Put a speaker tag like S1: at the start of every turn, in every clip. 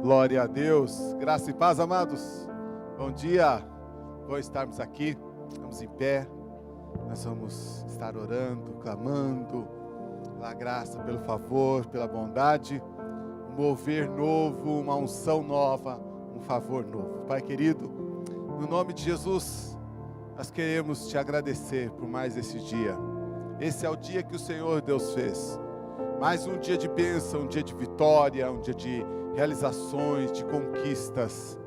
S1: Glória a Deus, graça e paz, amados. Bom dia, bom estarmos aqui, estamos em pé. Nós vamos estar orando, clamando pela graça, pelo favor, pela bondade, um mover novo, uma unção nova, um favor novo. Pai querido, no nome de Jesus, nós queremos te agradecer por mais esse dia. Esse é o dia que o Senhor Deus fez. Mais um dia de bênção, um dia de vitória, um dia de realizações, de conquistas,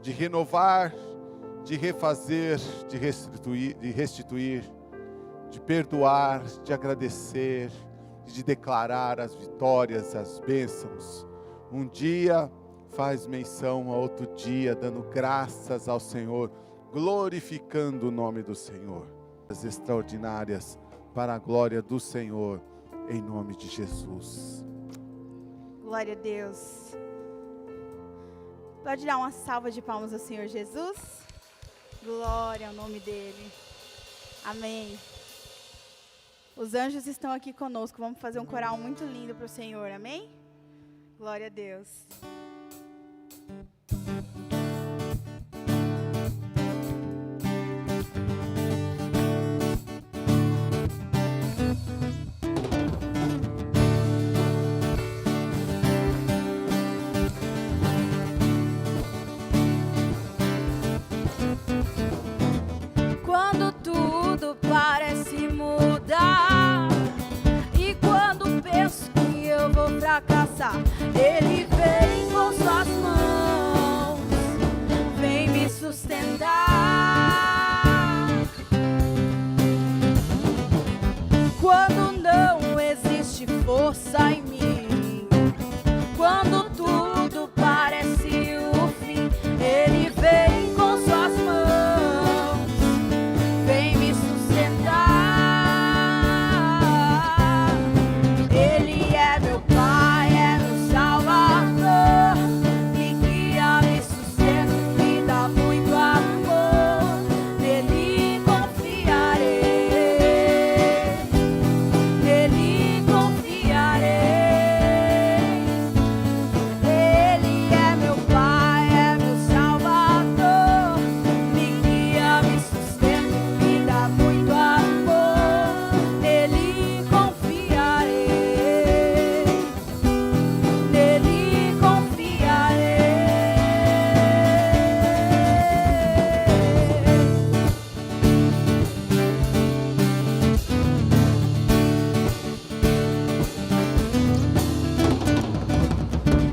S1: de renovar, de refazer, de restituir, de perdoar, de agradecer, de declarar as vitórias, as bênçãos. Um dia faz menção a outro dia, dando graças ao Senhor, glorificando o nome do Senhor. As extraordinárias para a glória do Senhor, em nome de Jesus.
S2: Glória a Deus. Pode dar uma salva de palmas ao Senhor Jesus? Glória ao nome dele. Amém. Os anjos estão aqui conosco. Vamos fazer um coral muito lindo para o Senhor. Amém? Glória a Deus.
S3: Quando tudo parece mudar e quando penso que eu vou fracassar, Ele vem com suas mãos, vem me sustentar. Quando não existe força em mim, quando tudo parece o fim, Ele vem com suas mãos, vem me sustentar. Ele é meu Pai, é meu Salvador, me guia, me sustenta, me dá muito amor. Nele confiarei, nele confiarei. Ele é meu Pai, é meu Salvador, me guia, me sustenta, me dá muito amor. Nele confiarei, nele confiarei.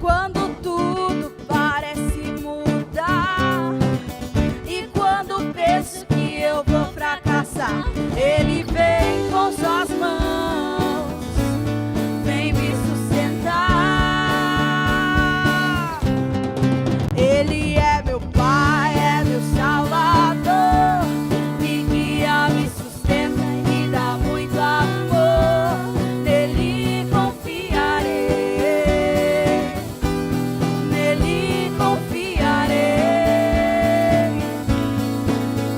S3: Quando tudo parece mudar e quando penso que eu vou fracassar, Ele vem com suas mãos, vem me sustentar. Ele é meu Pai, é meu Salvador, me guia, me sustenta e me dá muito amor. Nele confiarei, nele confiarei.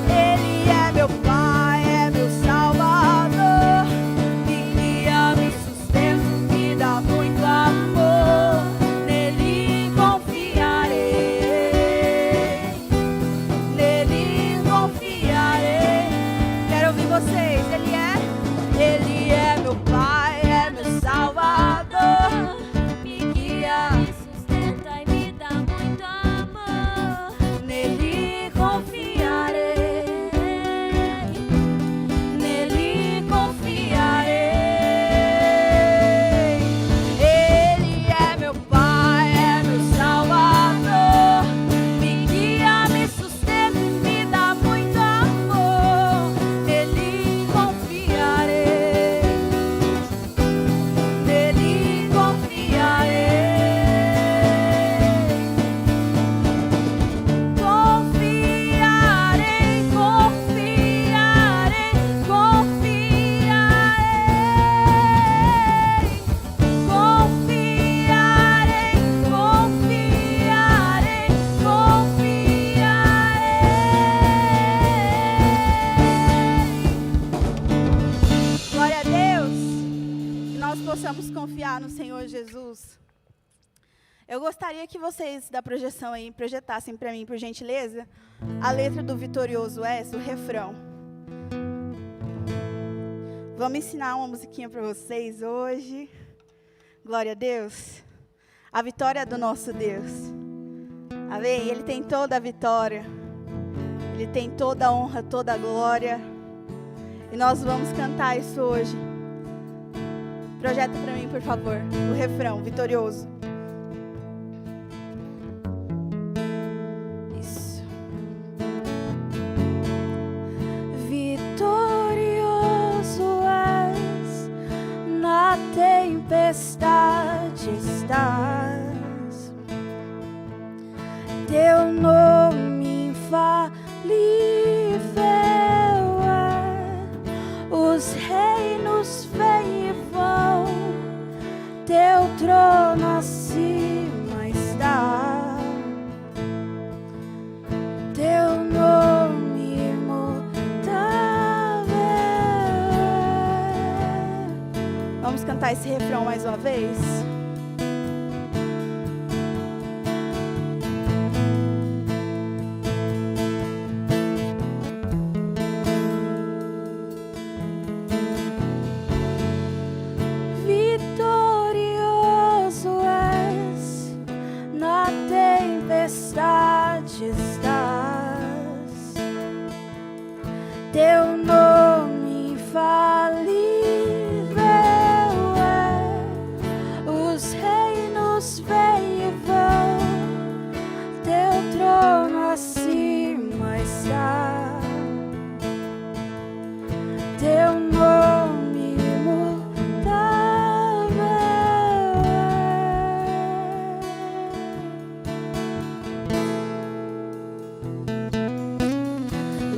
S3: Ele é meu Pai, é meu Salvador, me guia, me sustenta, me dá muito amor. Nele confiarei, nele confiarei. Quero ouvir vocês. Ele é meu Pai, é meu Salvador, me guia, me sustenta e me dá muito amor. Nele confiarei, nele confiarei. Ele é meu Pai, é meu Salvador, me guia, me sustenta e me dá muito amor. Nele confiarei, nele confiarei. Confiarei, confiarei, confiarei. Confiarei, confiarei, confiarei.
S2: Glória a Deus. Que nós possamos confiar no Senhor Jesus. Eu gostaria que vocês da projeção aí projetassem para mim, por gentileza, a letra do Vitorioso És, o refrão. Vamos ensinar uma musiquinha para vocês hoje. Glória a Deus. A vitória é do nosso Deus. Amém? Ele tem toda a vitória. Ele tem toda a honra, toda a glória. E nós vamos cantar isso hoje. Projeta para mim, por favor, o refrão, vitorioso. Isso.
S3: Vitorioso és, na tempestade estás. Teu nome infalível é, os reinos vêm e vão, teu trono acima está, teu nome imutável é.
S2: Vamos cantar esse refrão mais uma vez?
S3: Vitorioso és, na tempestade estás. Teu nome infalível é, os reinos vêm e vão, teu trono acima está, teu nome imutável é.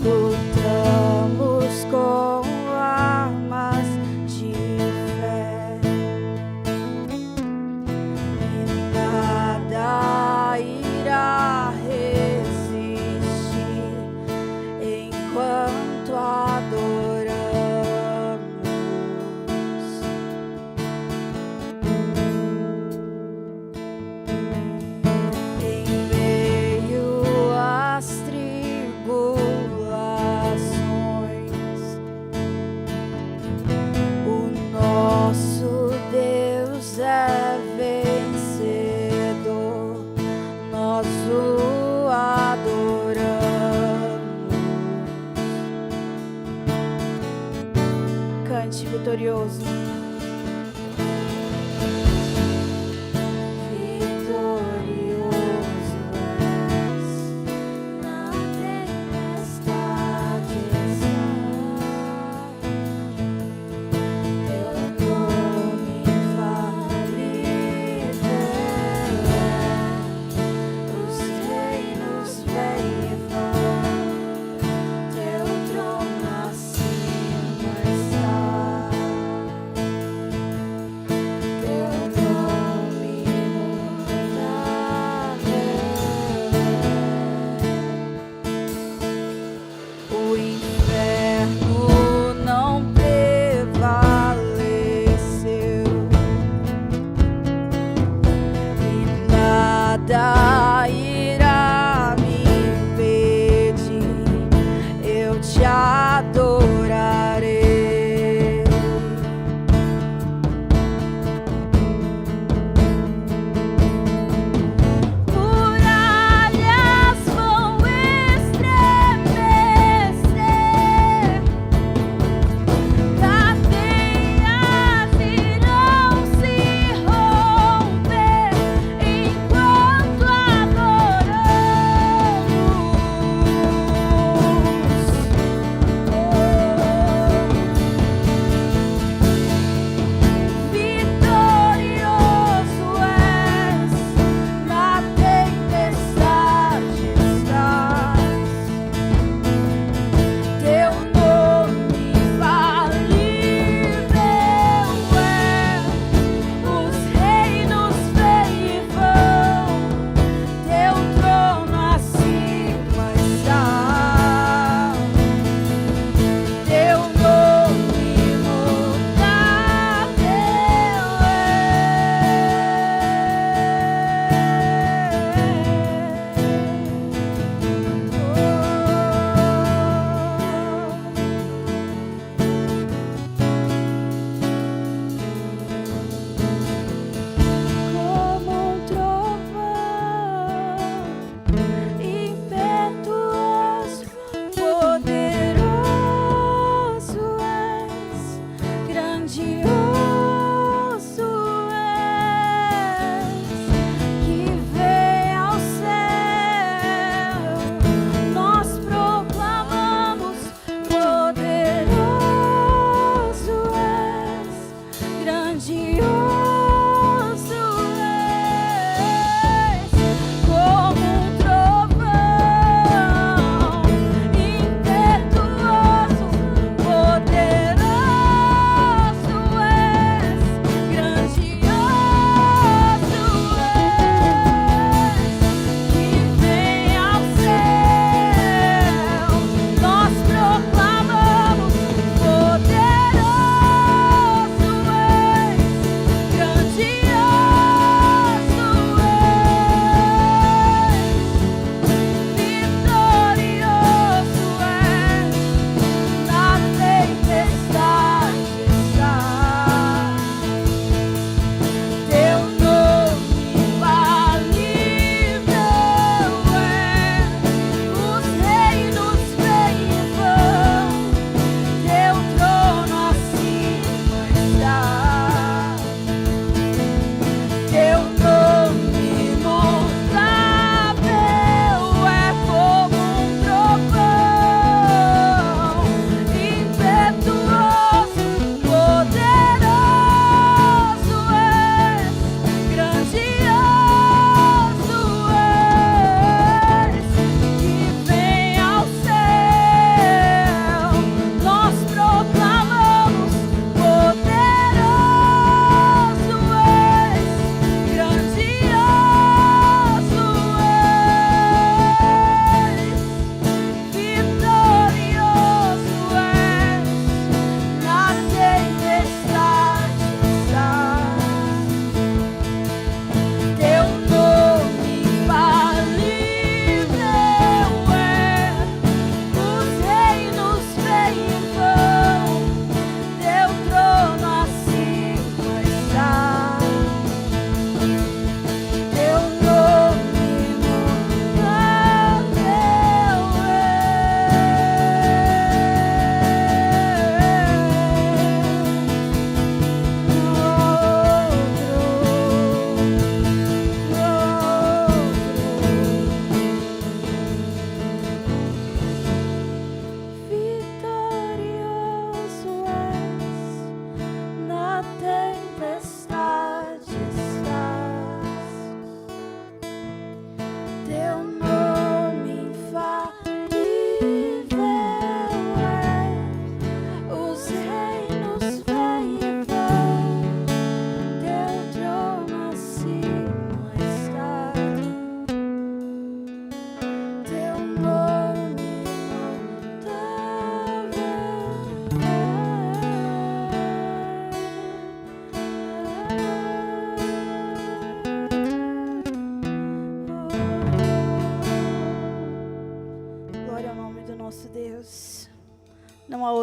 S3: Lutamos com armas de fé e nada irá resistir enquanto adoramos. Em meio às tribulações, o nosso Deus é vencedor, nós o adoramos.
S2: Cante, vitorioso.
S3: Vitorioso és, na tempestade estás. Teu nome infalível é, os reinos vêm e vão, teu trono acima está.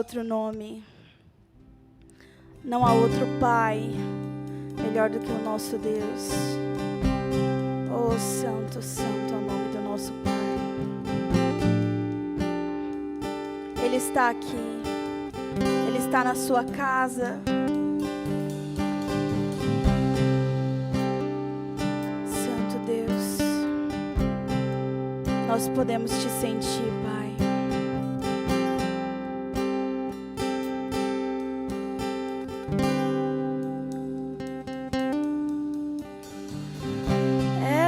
S2: outro nome, não há outro Pai melhor do que o nosso Deus. Oh, santo, santo é o nome do nosso Pai. Ele está aqui, Ele está na sua casa. Santo Deus, nós podemos te sentir, Pai.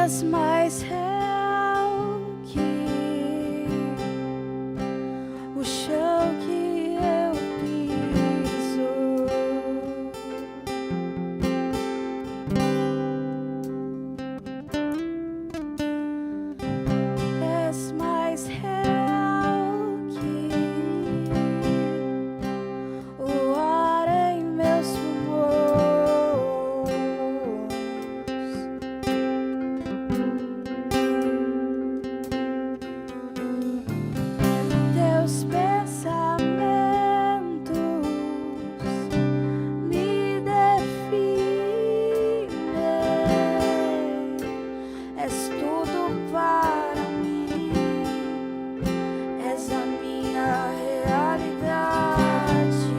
S2: És mais real que o chão que eu piso. És mais real que o ar em meus pulmões. Teus pensamentos me definem. És tudo para mim. És a minha realidade.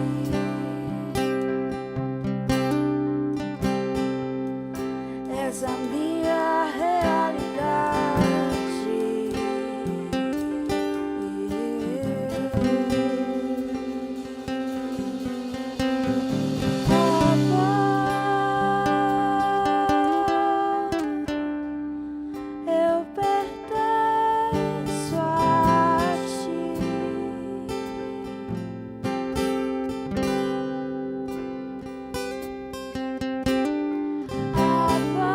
S2: És a minha eu pertenço a ti. Abba,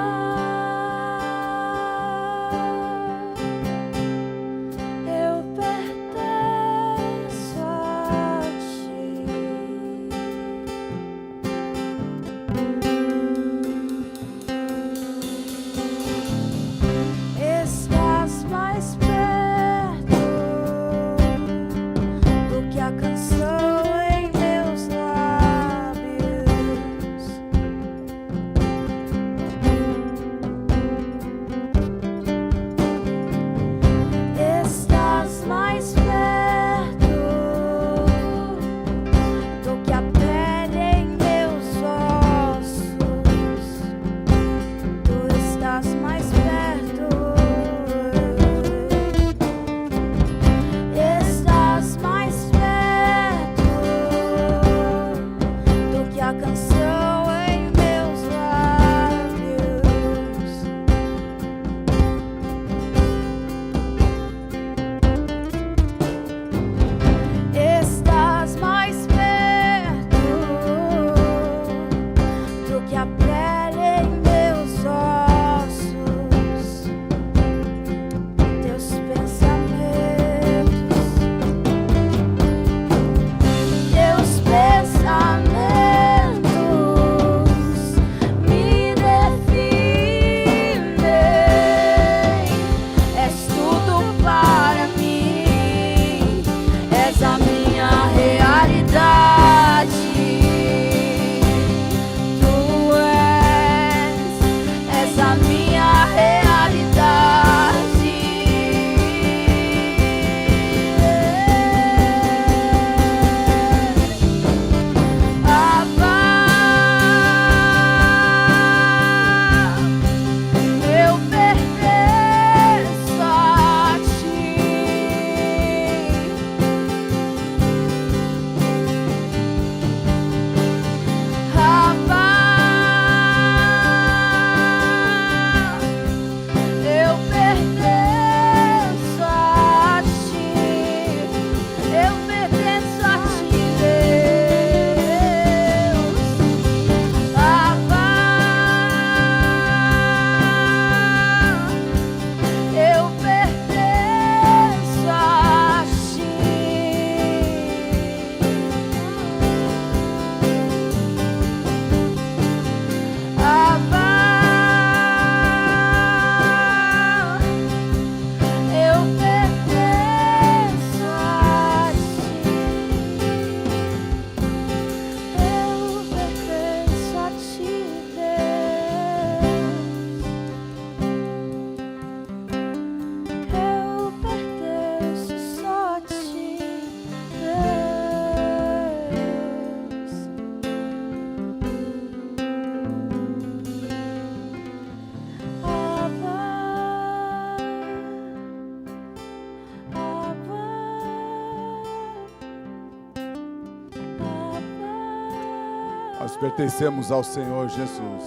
S1: Nós pertencemos ao Senhor Jesus.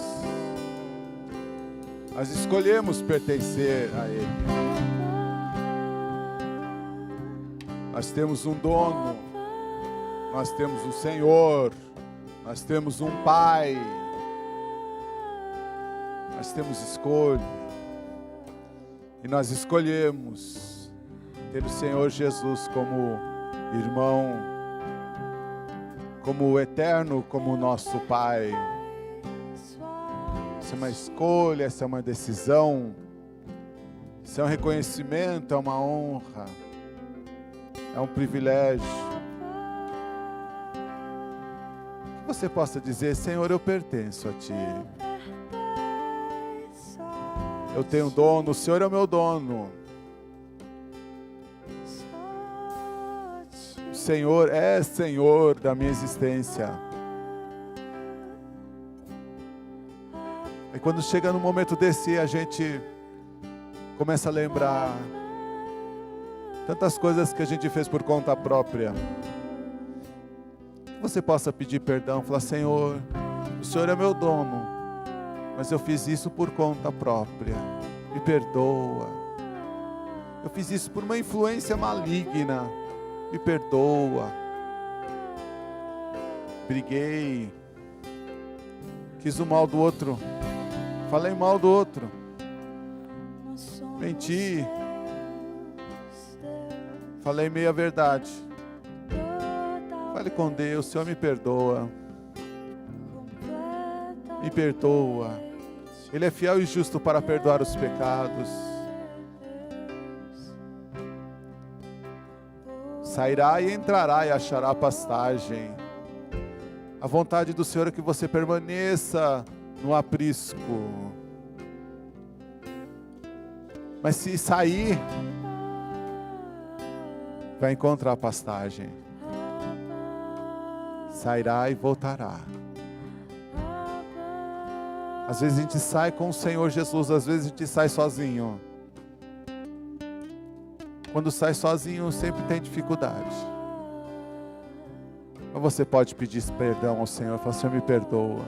S1: Nós escolhemos pertencer a Ele. Nós temos um dono, nós temos um Senhor, nós temos um Pai, nós temos escolha. E nós escolhemos ter o Senhor Jesus como irmão, como o eterno, como o nosso Pai. Essa é uma escolha, essa é uma decisão, isso é um reconhecimento, é uma honra, é um privilégio. Que você possa dizer: Senhor, eu pertenço a Ti. Eu tenho dono, o Senhor é o meu dono. O Senhor é Senhor da minha existência. E quando chega no momento desse, a gente começa a lembrar tantas coisas que a gente fez por conta própria. Que você possa pedir perdão, falar: Senhor, o Senhor é meu dono, mas eu fiz isso por conta própria, me perdoa. Eu fiz isso por uma influência maligna, me perdoa. Briguei, quis o mal do outro, falei mal do outro, menti, falei meia verdade. Fale com Deus: Senhor, me perdoa. Me perdoa. Ele é fiel e justo para perdoar os pecados. Sairá e entrará e achará pastagem. A vontade do Senhor é que você permaneça no aprisco. Mas se sair, vai encontrar pastagem. Sairá e voltará. Às vezes a gente sai com o Senhor Jesus, às vezes a gente sai sozinho. Quando sai sozinho, sempre tem dificuldade. Mas você pode pedir perdão ao Senhor, falar: Senhor, me perdoa.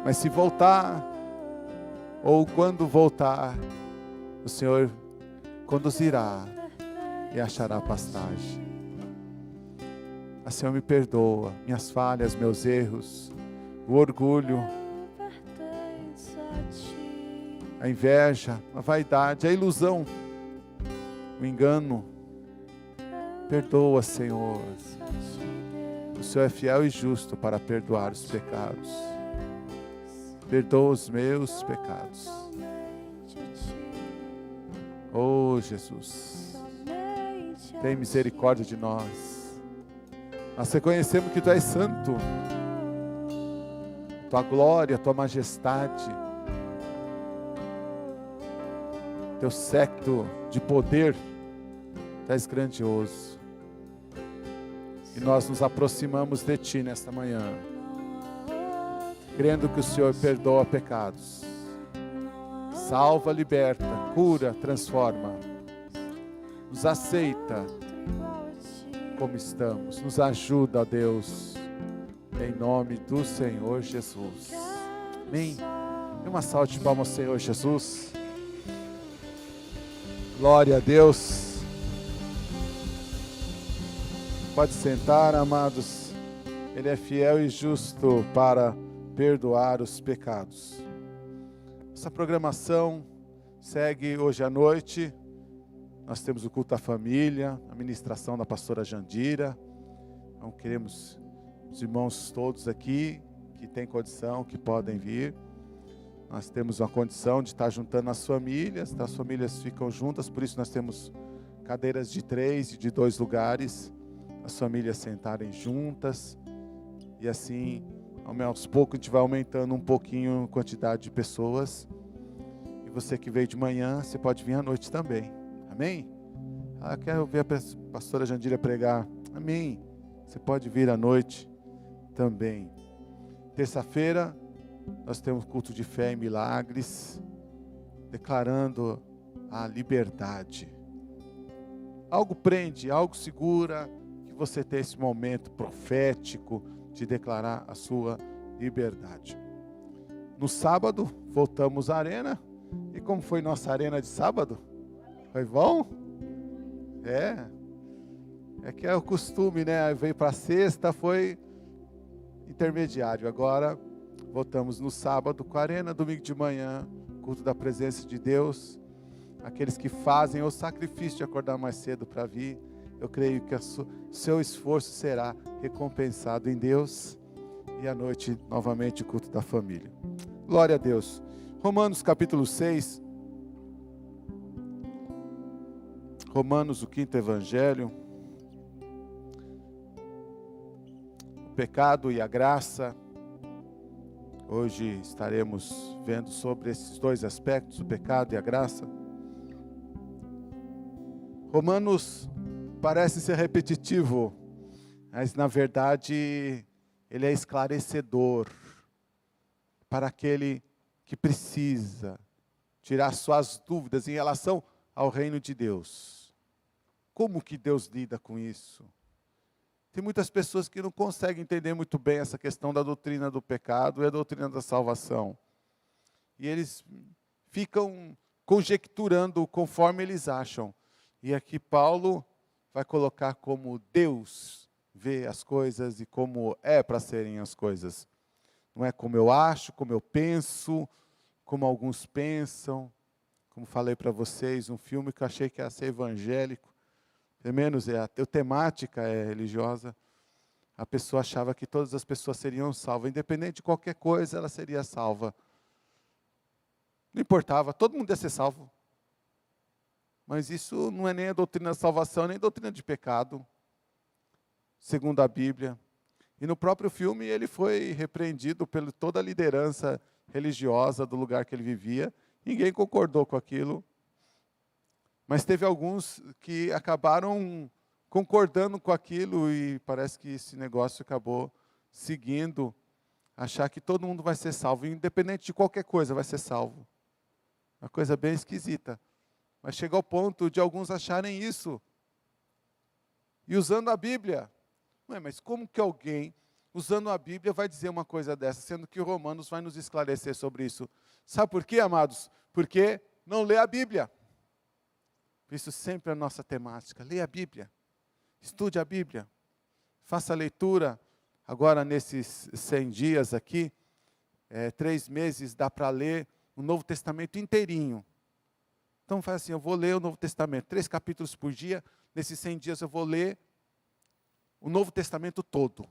S1: Mas se voltar, ou quando voltar, o Senhor conduzirá e achará pastagem. Ah, Senhor, me perdoa minhas falhas, meus erros, o orgulho, a inveja, a vaidade, a ilusão, o engano. Perdoa, Senhor. O Senhor é fiel e justo para perdoar os pecados. Perdoa os meus pecados. Oh, Jesus, tem misericórdia de nós. Nós reconhecemos que Tu és santo. Tua glória, Tua majestade, Teu séquito de poder, Tu és grandioso. E nós nos aproximamos de Ti nesta manhã, crendo que o Senhor perdoa pecados, salva, liberta, cura, transforma, nos aceita como estamos, nos ajuda, ó Deus, em nome do Senhor Jesus. Amém. E uma salva de palmas ao Senhor Jesus. Glória a Deus. Pode sentar, amados. Ele é fiel e justo para perdoar os pecados. Essa programação segue hoje à noite. Nós temos o culto à família, a ministração da pastora Jandira. Então queremos os irmãos todos aqui que têm condição, que podem vir. Nós temos uma condição de estar juntando as famílias ficam juntas, por isso nós temos cadeiras de 3 e de 2 lugares, as famílias sentarem juntas, e assim, aos poucos a gente vai aumentando um pouquinho a quantidade de pessoas. E você que veio de manhã, você pode vir à noite também, amém? Quero ver a pastora Jandira pregar, amém? Você pode vir à noite também. Terça-feira, nós temos culto de fé e milagres, declarando a liberdade. Algo prende, algo segura, que você ter esse momento profético de declarar a sua liberdade. No sábado, voltamos à arena. E como foi nossa arena de sábado? Foi bom? É que é o costume, né? Veio para sexta, foi intermediário. Agora, voltamos no sábado com a arena, domingo de manhã, culto da presença de Deus. Aqueles que fazem o sacrifício de acordar mais cedo para vir, eu creio que o seu esforço será recompensado em Deus. E à noite, novamente, o culto da família. Glória a Deus. Romanos capítulo 6. Romanos, o quinto evangelho. O pecado e a graça. Hoje estaremos vendo sobre esses dois aspectos, o pecado e a graça. Romanos parece ser repetitivo, mas na verdade ele é esclarecedor para aquele que precisa tirar suas dúvidas em relação ao reino de Deus. Como que Deus lida com isso? Tem muitas pessoas que não conseguem entender muito bem essa questão da doutrina do pecado e a doutrina da salvação. E eles ficam conjecturando conforme eles acham. E aqui Paulo vai colocar como Deus vê as coisas e como é para serem as coisas. Não é como eu acho, como eu penso, como alguns pensam. Como falei para vocês, um filme que eu achei que ia ser evangélico, pelo menos a temática é religiosa. A pessoa achava que todas as pessoas seriam salvas, independente de qualquer coisa, ela seria salva. Não importava, todo mundo ia ser salvo. Mas isso não é nem a doutrina da salvação, nem a doutrina de pecado, segundo a Bíblia. E no próprio filme ele foi repreendido por toda a liderança religiosa do lugar que ele vivia. Ninguém concordou com aquilo. Mas teve alguns que acabaram concordando com aquilo e parece que esse negócio acabou seguindo, achar que todo mundo vai ser salvo, independente de qualquer coisa vai ser salvo. Uma coisa bem esquisita. Mas chegou ao ponto de alguns acharem isso. E usando a Bíblia. Mas como que alguém, usando a Bíblia, vai dizer uma coisa dessa, sendo que o Romanos vai nos esclarecer sobre isso? Sabe por quê, amados? Porque não lê a Bíblia. Por isso sempre a nossa temática. Leia a Bíblia. Estude a Bíblia. Faça a leitura. Agora, nesses 100 dias aqui, 3 meses, dá para ler o Novo Testamento inteirinho. Então faz assim, eu vou ler o Novo Testamento, 3 capítulos por dia. Nesses 100 dias eu vou ler o Novo Testamento todo.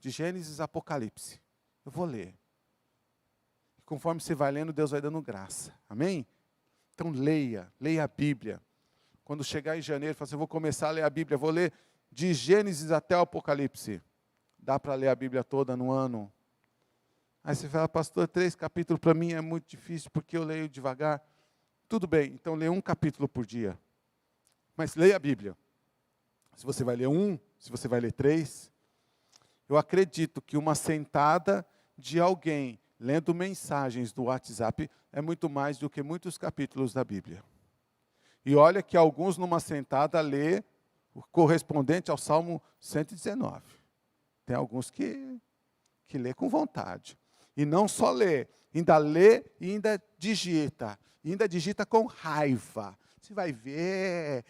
S1: De Gênesis a Apocalipse. Eu vou ler. E conforme você vai lendo, Deus vai dando graça. Amém? Então leia a Bíblia. Quando chegar em janeiro, fala assim, eu vou começar a ler a Bíblia, vou ler de Gênesis até o Apocalipse. Dá para ler a Bíblia toda no ano? Aí você fala, pastor, 3 capítulos para mim é muito difícil, porque eu leio devagar. Tudo bem, então leia um capítulo por dia. Mas leia a Bíblia. Se você vai ler 1, se você vai ler 3, eu acredito que uma sentada de alguém lendo mensagens do WhatsApp é muito mais do que muitos capítulos da Bíblia. E olha que alguns numa sentada lê o correspondente ao Salmo 119. Tem alguns que lê com vontade. E não só lê e ainda digita. E ainda digita com raiva. Você vai ver,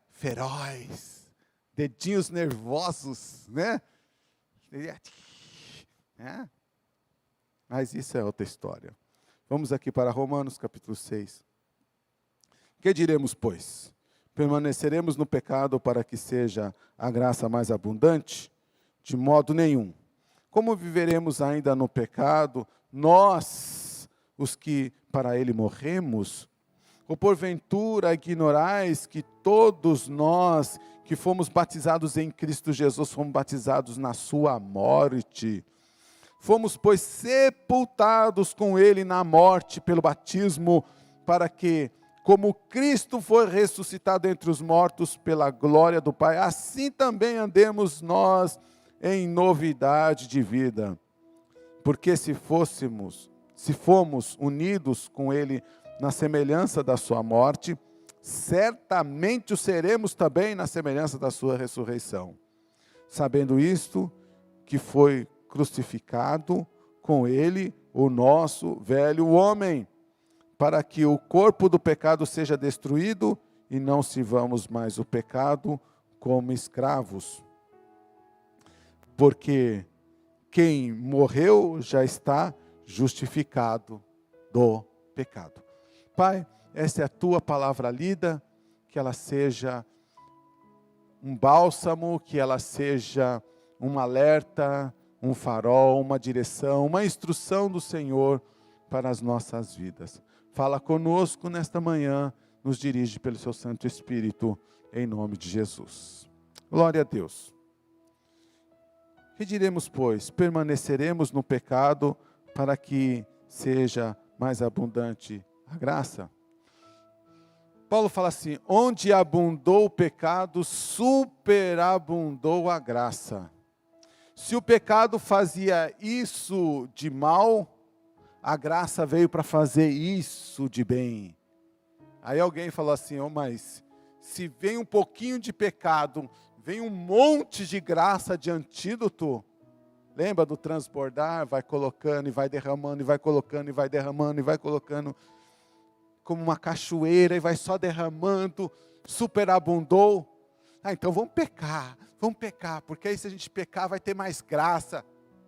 S1: feroz, dedinhos nervosos, né? Mas isso é outra história. Vamos aqui para Romanos capítulo 6. Que diremos, pois? Permaneceremos no pecado para que seja a graça mais abundante? De modo nenhum. Como viveremos ainda no pecado, nós, os que para ele morremos? Ou porventura ignorais que todos nós que fomos batizados em Cristo Jesus, fomos batizados na sua morte? Fomos, pois, sepultados com ele na morte pelo batismo, para que, como Cristo foi ressuscitado entre os mortos pela glória do Pai, assim também andemos nós em novidade de vida. Porque se fomos unidos com ele na semelhança da sua morte, certamente o seremos também na semelhança da sua ressurreição. Sabendo isto, que foi crucificado com ele o nosso velho homem, para que o corpo do pecado seja destruído e não sirvamos mais o pecado como escravos. Porque quem morreu já está justificado do pecado. Pai, essa é a tua palavra lida, que ela seja um bálsamo, que ela seja um alerta, um farol, uma direção, uma instrução do Senhor para as nossas vidas. Fala conosco nesta manhã, nos dirige pelo seu Santo Espírito, em nome de Jesus. Glória a Deus. Que diremos, pois? Permaneceremos no pecado para que seja mais abundante a graça? Paulo fala assim: onde abundou o pecado, superabundou a graça. Se o pecado fazia isso de mal, a graça veio para fazer isso de bem. Aí alguém falou assim: mas se vem um pouquinho de pecado, vem um monte de graça de antídoto. Lembra do transbordar? Vai colocando e vai derramando, e vai colocando e vai derramando, e vai colocando como uma cachoeira, e vai só derramando, superabundou. Então vamos pecar, porque aí se a gente pecar vai ter mais graça.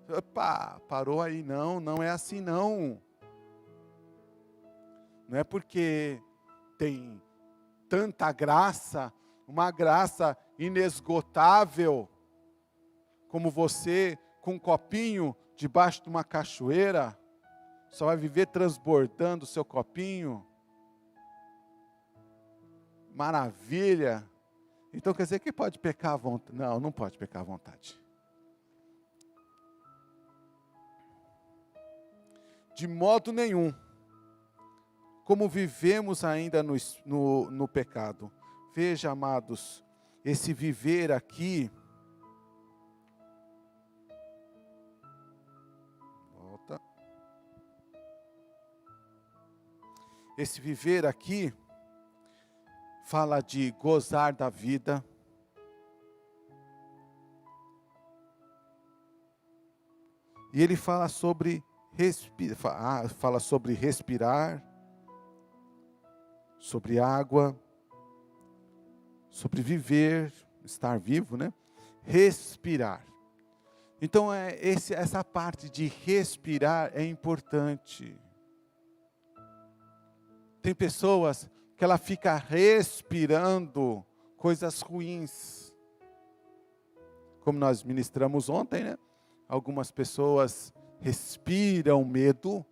S1: Opa, parou aí, não é assim não. Não é porque tem tanta graça, uma graça inesgotável, como você com um copinho debaixo de uma cachoeira, só vai viver transbordando o seu copinho. Maravilha. Então quer dizer que pode pecar à vontade? Não, não pode pecar à vontade. De modo nenhum. Como vivemos ainda no pecado. Veja, amados, esse viver aqui. Volta. Esse viver aqui fala de gozar da vida. E ele fala sobre respirar, sobre água, sobre viver, estar vivo, né? Respirar. Então essa parte de respirar é importante. Tem pessoas que ela fica respirando coisas ruins. Como nós ministramos ontem, né? Algumas pessoas respiram medo.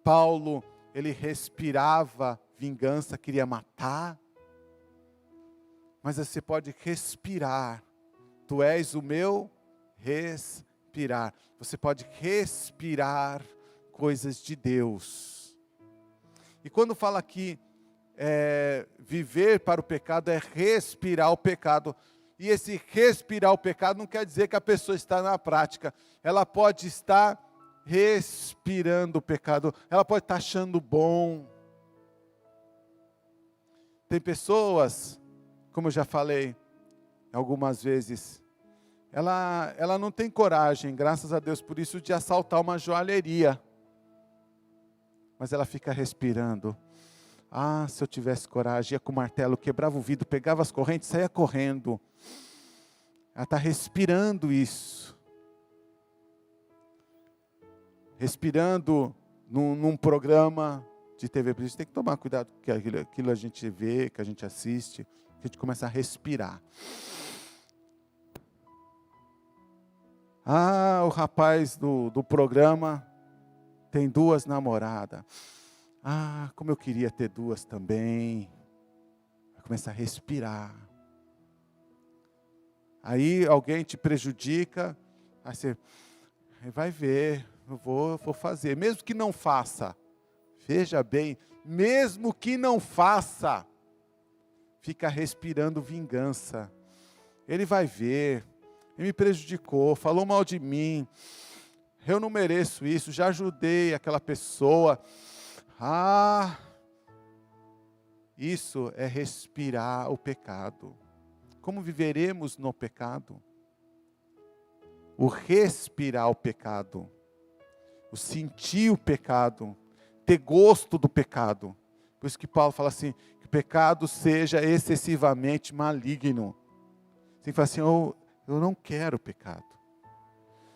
S1: Paulo, ele respirava vingança, queria matar. Mas você pode respirar. Tu és o meu respirar. Você pode respirar coisas de Deus. E quando fala aqui, viver para o pecado é respirar o pecado. E esse respirar o pecado não quer dizer que a pessoa está na prática. Ela pode estar respirando o pecado. Ela pode estar achando bom. Tem pessoas, como eu já falei algumas vezes, ela não tem coragem, graças a Deus por isso, de assaltar uma joalheria. Mas ela fica respirando. Ah, se eu tivesse coragem, ia com o martelo, quebrava o vidro, pegava as correntes, saía correndo. Ela está respirando isso. Respirando num programa de TV. A gente tem que tomar cuidado com aquilo a gente vê, que a gente assiste, que a gente começa a respirar. Ah, o rapaz do programa tem 2 namoradas. Ah, como eu queria ter 2 também. Vai começar a respirar. Aí alguém te prejudica, aí você vai ver, eu vou fazer. Mesmo que não faça, veja bem, mesmo que não faça, fica respirando vingança. Ele vai ver, ele me prejudicou, falou mal de mim, eu não mereço isso, já ajudei aquela pessoa. Isso é respirar o pecado. Como viveremos no pecado? O respirar o pecado, o sentir o pecado, ter gosto do pecado. Por isso que Paulo fala assim, que o pecado seja excessivamente maligno. Você fala assim, eu não quero pecado.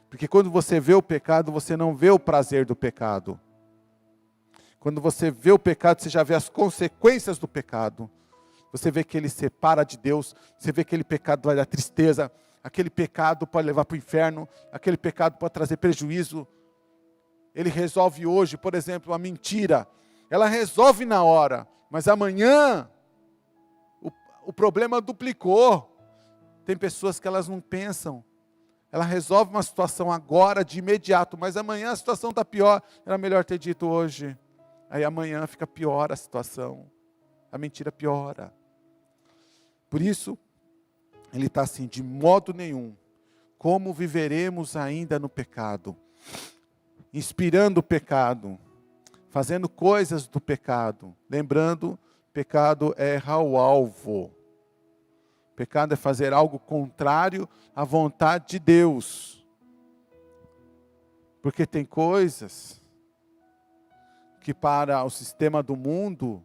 S1: Porque quando você vê o pecado, você não vê o prazer do pecado. Quando você vê o pecado, você já vê as consequências do pecado. Você vê que ele separa de Deus, você vê que aquele pecado vai dar tristeza, aquele pecado pode levar para o inferno, aquele pecado pode trazer prejuízo. Ele resolve hoje, por exemplo, a mentira. Ela resolve na hora, mas amanhã o problema duplicou. Tem pessoas que elas não pensam. Ela resolve uma situação agora, de imediato, mas amanhã a situação está pior. Era melhor ter dito hoje. Aí amanhã fica pior a situação. A mentira piora. Por isso, ele está assim, de modo nenhum. Como viveremos ainda no pecado? Inspirando o pecado. Fazendo coisas do pecado. Lembrando, pecado é errar o alvo. Pecado é fazer algo contrário à vontade de Deus. Porque tem coisas que para o sistema do mundo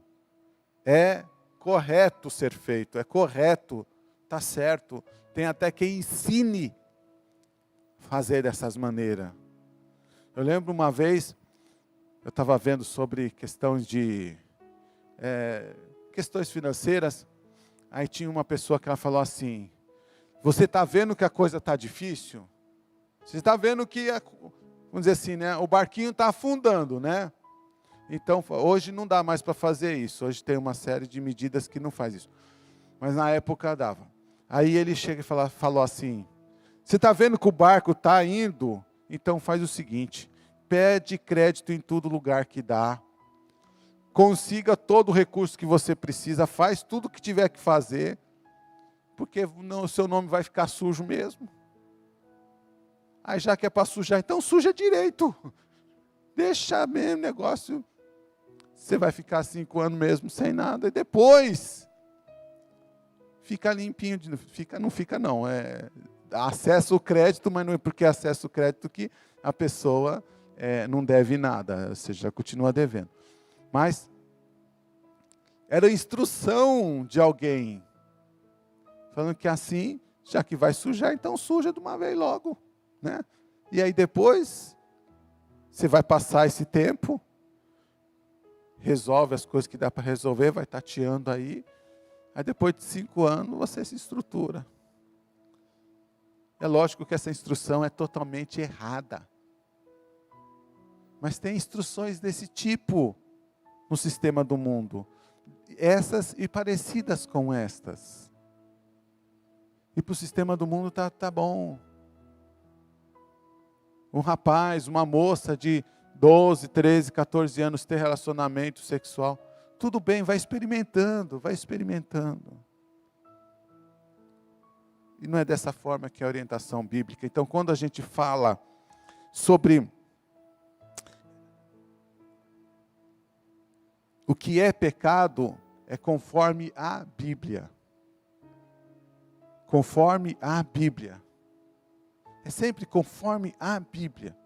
S1: é correto ser feito, é correto, está certo. Tem até quem ensine a fazer dessas maneiras. Eu lembro uma vez, eu estava vendo sobre questões financeiras. Aí tinha uma pessoa que ela falou assim, você está vendo que a coisa está difícil? Você está vendo que, vamos dizer assim, né, o barquinho está afundando, né? Então, hoje não dá mais para fazer isso. Hoje tem uma série de medidas que não faz isso. Mas na época dava. Aí ele chega e falou assim, você está vendo que o barco está indo? Então faz o seguinte, pede crédito em todo lugar que dá. Consiga todo o recurso que você precisa, faz tudo o que tiver que fazer, porque o seu nome vai ficar sujo mesmo. Aí já que é para sujar, então suja direito. Deixa mesmo o negócio. Você vai ficar 5 anos mesmo sem nada, e depois fica limpinho. Não fica não. Acessa o crédito, mas não é porque acessa o crédito que a pessoa não deve nada, ou seja, continua devendo. Mas era instrução de alguém, falando que assim, já que vai sujar, então suja de uma vez logo, né? E aí depois, você vai passar esse tempo, resolve as coisas que dá para resolver, vai tateando aí depois de 5 anos você se estrutura. É lógico que essa instrução é totalmente errada, mas tem instruções desse tipo no sistema do mundo, essas e parecidas com estas. E para o sistema do mundo tá bom. Um rapaz, uma moça de 12, 13, 14 anos ter relacionamento sexual, tudo bem, vai experimentando. E não é dessa forma que é a orientação bíblica. Então, quando a gente fala sobre o que é pecado, é conforme a Bíblia. Conforme a Bíblia. É sempre conforme a Bíblia.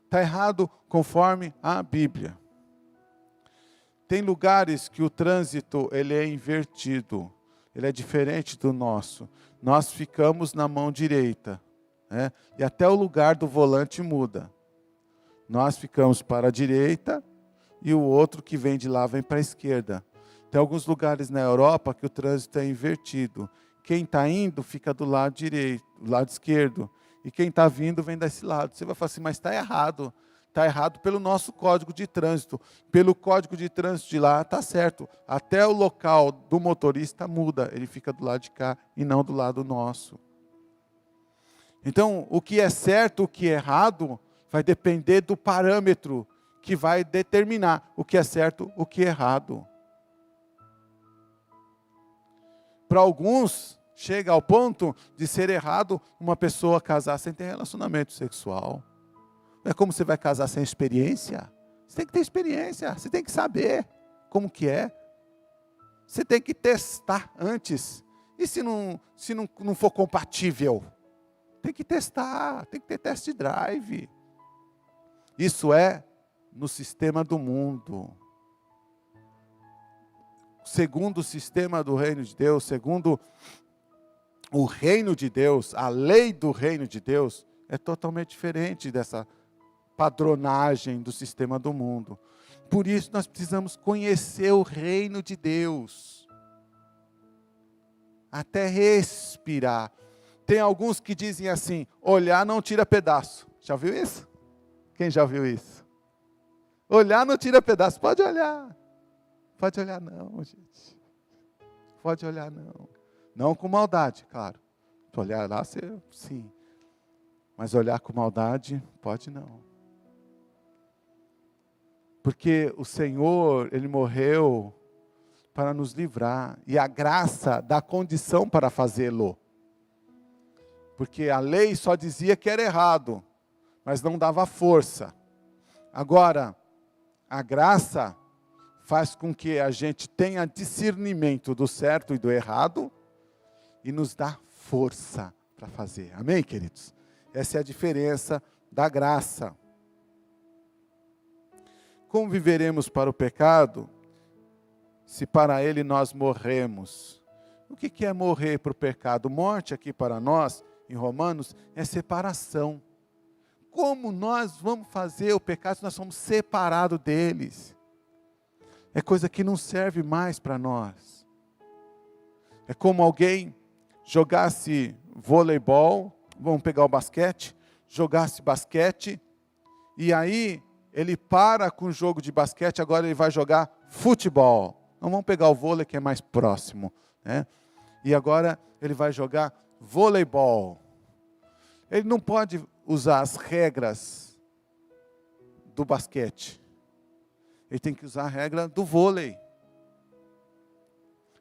S1: Está errado conforme a Bíblia. Tem lugares que o trânsito ele é invertido. Ele é diferente do nosso. Nós ficamos na mão direita, né? E até o lugar do volante muda. Nós ficamos para a direita e o outro que vem de lá vem para a esquerda. Tem alguns lugares na Europa que o trânsito é invertido. Quem está indo fica do lado direito, do lado esquerdo. E quem está vindo vem desse lado. Você vai falar assim, mas está errado. Está errado pelo nosso código de trânsito. Pelo código de trânsito de lá, está certo. Até o local do motorista muda. Ele fica do lado de cá e não do lado nosso. Então, o que é certo, o que é errado, vai depender do parâmetro que vai determinar o que é certo, o que é errado. Para alguns, chega ao ponto de ser errado uma pessoa casar sem ter relacionamento sexual. É como você vai casar sem experiência? Você tem que ter experiência, você tem que saber como que é. Você tem que testar antes. E se não for compatível? Tem que testar, tem que ter test drive. Isso é no sistema do mundo. Segundo o sistema do reino de Deus, segundo o reino de Deus, a lei do reino de Deus, é totalmente diferente dessa padronagem do sistema do mundo. Por isso nós precisamos conhecer o reino de Deus. Até respirar. Tem alguns que dizem assim, olhar não tira pedaço. Já viu isso? Quem já viu isso? Olhar não tira pedaço. Pode olhar. Pode olhar não, gente. Pode olhar não. Não com maldade, claro. Se olhar lá, sim. Mas olhar com maldade, pode não. Porque o Senhor, Ele morreu para nos livrar. E a graça dá condição para fazê-lo. Porque a lei só dizia que era errado, mas não dava força. Agora, a graça faz com que a gente tenha discernimento do certo e do errado e nos dá força para fazer. Amém, queridos? Essa é a diferença da graça. Como viveremos para o pecado, se para ele nós morremos? O que é morrer para o pecado? Morte aqui para nós, em Romanos, é separação. Como nós vamos fazer o pecado se nós somos separados deles? É coisa que não serve mais para nós. É como alguém jogasse voleibol, vamos pegar o basquete, jogasse basquete, e aí ele para com o jogo de basquete, agora ele vai jogar futebol. Não vamos pegar o vôlei que é mais próximo, né? E agora ele vai jogar voleibol. Ele não pode usar as regras do basquete. Ele tem que usar a regra do vôlei.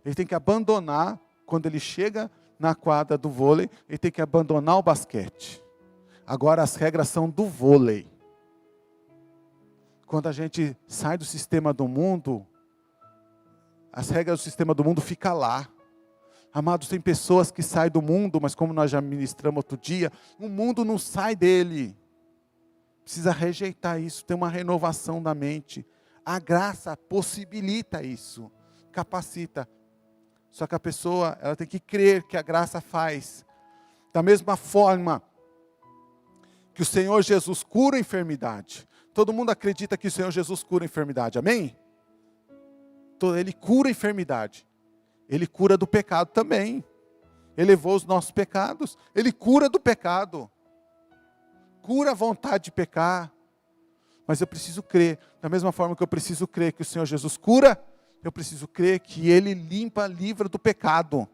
S1: Ele tem que abandonar, quando ele chega na quadra do vôlei, ele tem que abandonar o basquete. Agora as regras são do vôlei. Quando a gente sai do sistema do mundo, as regras do sistema do mundo ficam lá. Amados, tem pessoas que saem do mundo, mas como nós já ministramos outro dia, o mundo não sai dele. Precisa rejeitar isso, ter uma renovação da mente. A graça possibilita isso, capacita. Só que a pessoa, ela tem que crer que a graça faz. Da mesma forma que o Senhor Jesus cura a enfermidade. Todo mundo acredita que o Senhor Jesus cura a enfermidade, amém? Ele cura a enfermidade. Ele cura do pecado também. Ele levou os nossos pecados. Ele cura do pecado. Cura a vontade de pecar. Mas eu preciso crer. Da mesma forma que eu preciso crer que o Senhor Jesus cura, eu preciso crer que Ele limpa, livra do pecado.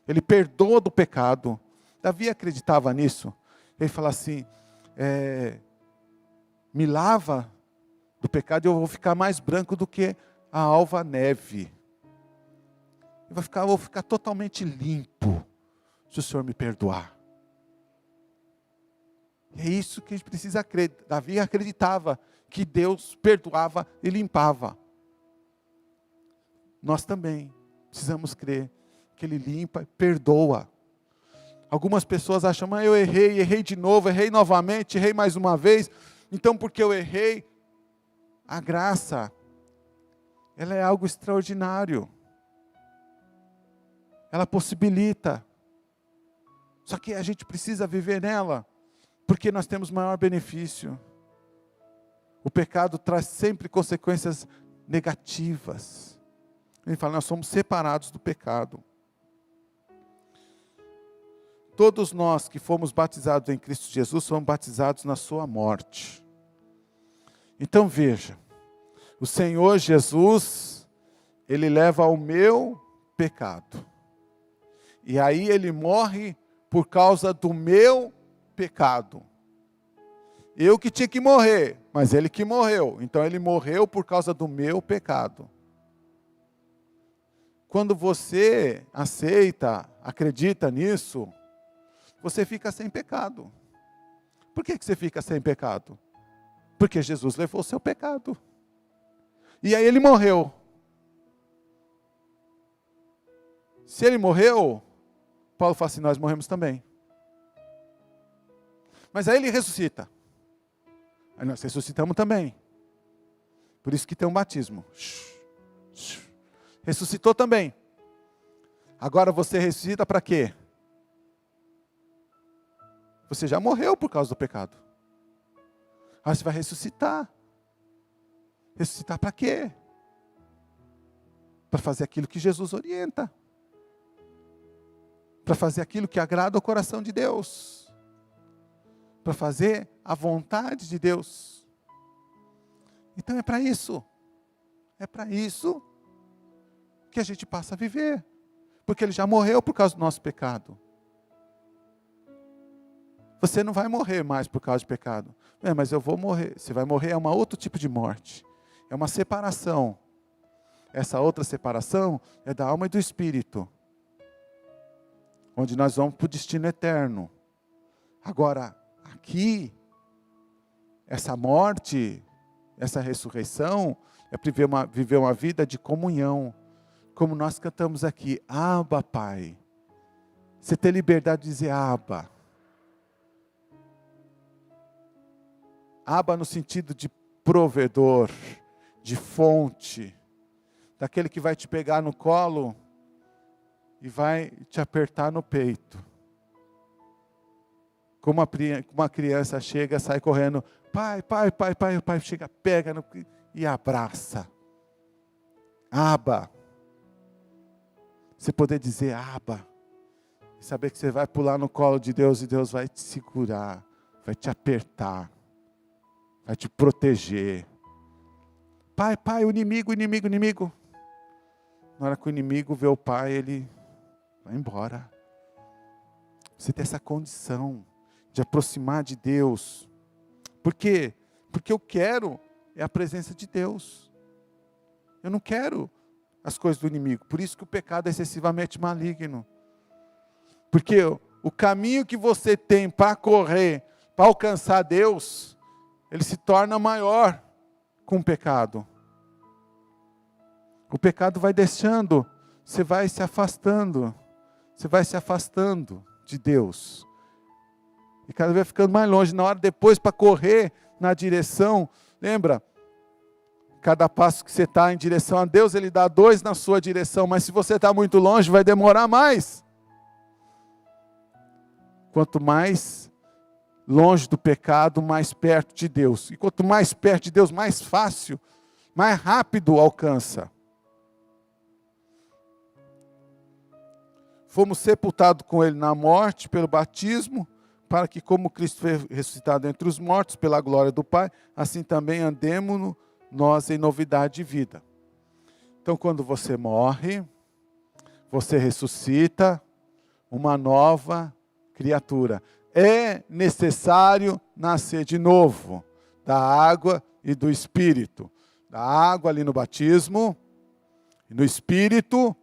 S1: Ele perdoa do pecado. Davi acreditava nisso. Ele fala assim, me lava do pecado e eu vou ficar mais branco do que a alva neve. Eu vou ficar totalmente limpo, se o Senhor me perdoar. E é isso que a gente precisa crer. Davi acreditava que Deus perdoava e limpava. Nós também precisamos crer que Ele limpa e perdoa. Algumas pessoas acham, eu errei de novo, errei novamente, errei mais uma vez. Então, porque eu errei, a graça, ela é algo extraordinário. Ela possibilita. Só que a gente precisa viver nela, porque nós temos maior benefício. O pecado traz sempre consequências negativas. Ele fala, nós somos separados do pecado. Todos nós que fomos batizados em Cristo Jesus, fomos batizados na sua morte. Então veja, o Senhor Jesus, Ele leva o meu pecado. E aí Ele morre por causa do meu pecado. Eu que tinha que morrer, mas Ele que morreu. Então Ele morreu por causa do meu pecado. Quando você aceita, acredita nisso, você fica sem pecado. Por que você fica sem pecado? Porque Jesus levou o seu pecado. E aí Ele morreu. Se ele morreu, Paulo fala assim, nós morremos também. Mas aí ele ressuscita. Aí nós ressuscitamos também. Por isso que tem um batismo. Ressuscitou também. Agora você ressuscita para quê? Você já morreu por causa do pecado. Aí você vai ressuscitar. Ressuscitar para quê? Para fazer aquilo que Jesus orienta. Para fazer aquilo que agrada ao coração de Deus. Para fazer a vontade de Deus. Então é para isso. É para isso que a gente passa a viver. Porque ele já morreu por causa do nosso pecado. Você não vai morrer mais por causa de pecado. Mas eu vou morrer. Você vai morrer é um outro tipo de morte. É uma separação. Essa outra separação é da alma e do espírito. Onde nós vamos para o destino eterno. Agora, aqui, essa morte, essa ressurreição, é viver uma vida de comunhão. Como nós cantamos aqui, Abba, Pai. Você ter liberdade de dizer Abba. Abba no sentido de provedor, de fonte. Daquele que vai te pegar no colo e vai te apertar no peito. Como uma criança chega, sai correndo, pai, o pai chega, pega e abraça. Abba. Você poder dizer Abba. E saber que você vai pular no colo de Deus e Deus vai te segurar, vai te apertar, vai te proteger. Pai, o inimigo. Na hora que o inimigo vê o pai, ele vai embora. Você tem essa condição de aproximar de Deus. Por quê? Porque eu quero é a presença de Deus. Eu não quero as coisas do inimigo. Por isso que o pecado é excessivamente maligno. Porque o caminho que você tem para correr, para alcançar Deus, ele se torna maior com o pecado. O pecado vai deixando, você vai se afastando de Deus. E cada vez ficando mais longe. Na hora depois para correr na direção, lembra? Cada passo que você está em direção a Deus, Ele dá 2 na sua direção. Mas se você está muito longe, vai demorar mais. Quanto mais longe do pecado, mais perto de Deus. E quanto mais perto de Deus, mais fácil, mais rápido alcança. Fomos sepultados com Ele na morte pelo batismo, para que como Cristo foi ressuscitado entre os mortos pela glória do Pai, assim também andemos nós em novidade de vida. Então quando você morre, você ressuscita uma nova criatura. É necessário nascer de novo, da água e do Espírito. Da água ali no batismo, e no Espírito,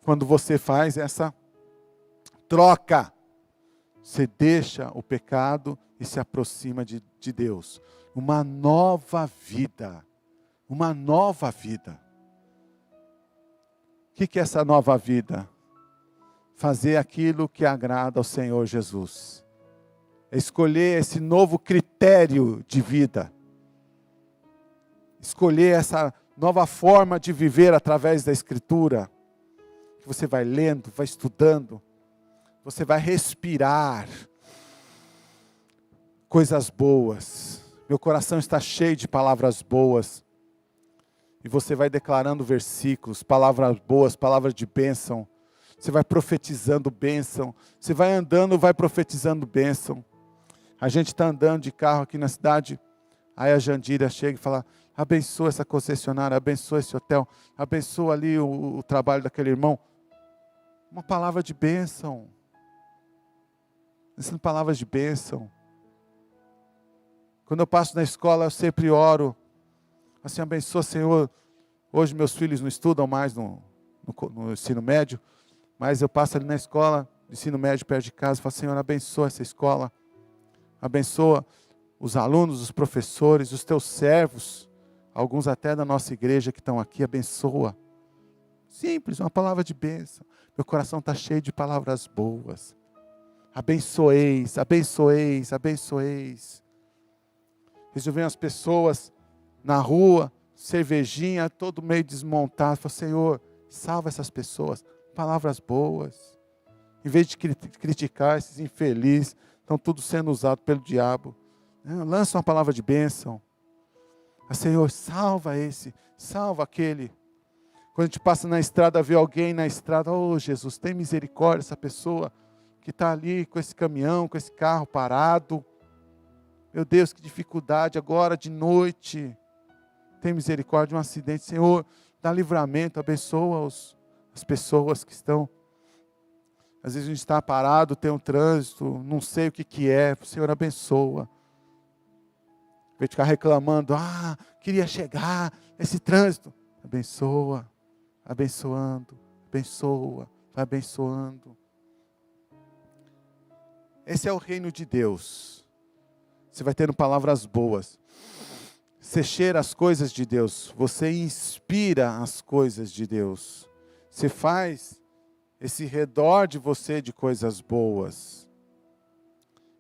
S1: quando você faz essa troca, você deixa o pecado e se aproxima de Deus. Uma nova vida. Uma nova vida. O que é essa nova vida? Fazer aquilo que agrada ao Senhor Jesus. É escolher esse novo critério de vida. Escolher essa nova forma de viver através da Escritura. Que você vai lendo, vai estudando. Você vai respirar coisas boas. Meu coração está cheio de palavras boas. E você vai declarando versículos, palavras boas, palavras de bênção. Você vai profetizando bênção. Você vai andando, vai profetizando bênção. A gente está andando de carro aqui na cidade. Aí a Jandira chega e fala, abençoa essa concessionária, abençoa esse hotel, abençoa ali o trabalho daquele irmão. Uma palavra de bênção. Ensinando palavras de bênção. Quando eu passo na escola, eu sempre oro. Assim, abençoa, Senhor. Hoje meus filhos não estudam mais no ensino médio, mas eu passo ali na escola, ensino médio perto de casa, e falo, Senhor, abençoa essa escola. Abençoa os alunos, os professores, os teus servos, alguns até da nossa igreja que estão aqui, abençoa. Simples, uma palavra de bênção. Meu coração está cheio de palavras boas. Abençoeis, abençoeis, abençoeis. Resolvendo as pessoas na rua, cervejinha, todo meio desmontado. Falei, Senhor, salva essas pessoas. Palavras boas. Em vez de criticar esses infelizes, estão tudo sendo usado pelo diabo. Lança uma palavra de bênção. Senhor, salva esse, salva aquele. Quando a gente passa na estrada, vê alguém na estrada, oh Jesus, tem misericórdia dessa pessoa que está ali com esse caminhão, com esse carro parado. Meu Deus, que dificuldade agora de noite. Tem misericórdia de um acidente. Senhor, dá livramento, abençoa as pessoas que estão. Às vezes a gente está parado, tem um trânsito, não sei o que é. Senhor, abençoa. Em vez de ficar reclamando, queria chegar, esse trânsito. Abençoa, abençoando, abençoa, vai abençoando. Esse é o reino de Deus. Você vai tendo palavras boas. Você cheira as coisas de Deus. Você inspira as coisas de Deus. Você faz esse redor de você de coisas boas.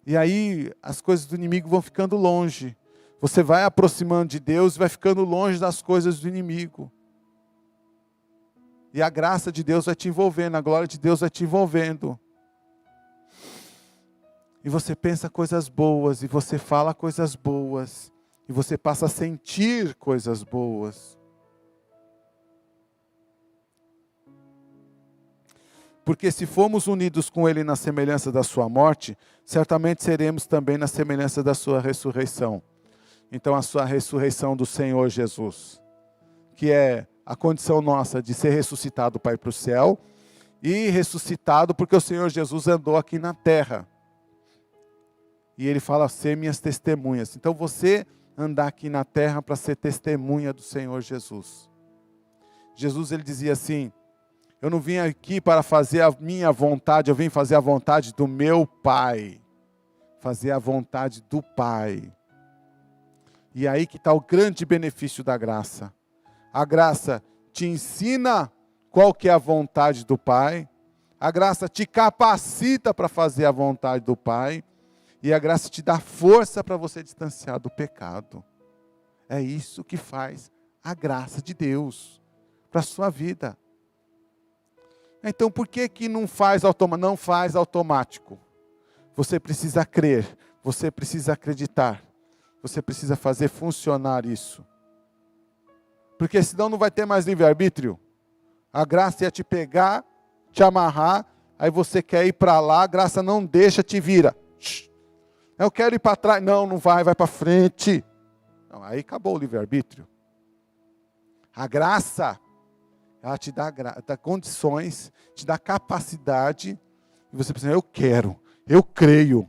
S1: E aí as coisas do inimigo vão ficando longe. Você vai aproximando de Deus e vai ficando longe das coisas do inimigo. E a graça de Deus vai te envolvendo, a glória de Deus vai te envolvendo. E você pensa coisas boas, e você fala coisas boas, e você passa a sentir coisas boas. Porque se formos unidos com Ele na semelhança da sua morte, certamente seremos também na semelhança da sua ressurreição. Então a sua ressurreição do Senhor Jesus, que é a condição nossa de ser ressuscitado para ir para o céu, e ressuscitado porque o Senhor Jesus andou aqui na terra. E Ele fala, ser minhas testemunhas. Então você andar aqui na terra para ser testemunha do Senhor Jesus. Jesus, Ele dizia assim, eu não vim aqui para fazer a minha vontade, eu vim fazer a vontade do meu Pai. Fazer a vontade do Pai. E aí que está o grande benefício da graça. A graça te ensina qual que é a vontade do Pai. A graça te capacita para fazer a vontade do Pai. E a graça te dá força para você distanciar do pecado. É isso que faz a graça de Deus para a sua vida. Então por que não faz automático? Não faz automático. Você precisa crer, você precisa acreditar. Você precisa fazer funcionar isso. Porque senão não vai ter mais livre-arbítrio. A graça ia te pegar, te amarrar, aí você quer ir para lá, a graça não deixa, te vira. Eu quero ir para trás. Não, não vai, vai para frente. Não, aí acabou o livre-arbítrio. A graça, ela te dá condições, te dá capacidade, e você precisa, eu quero, eu creio.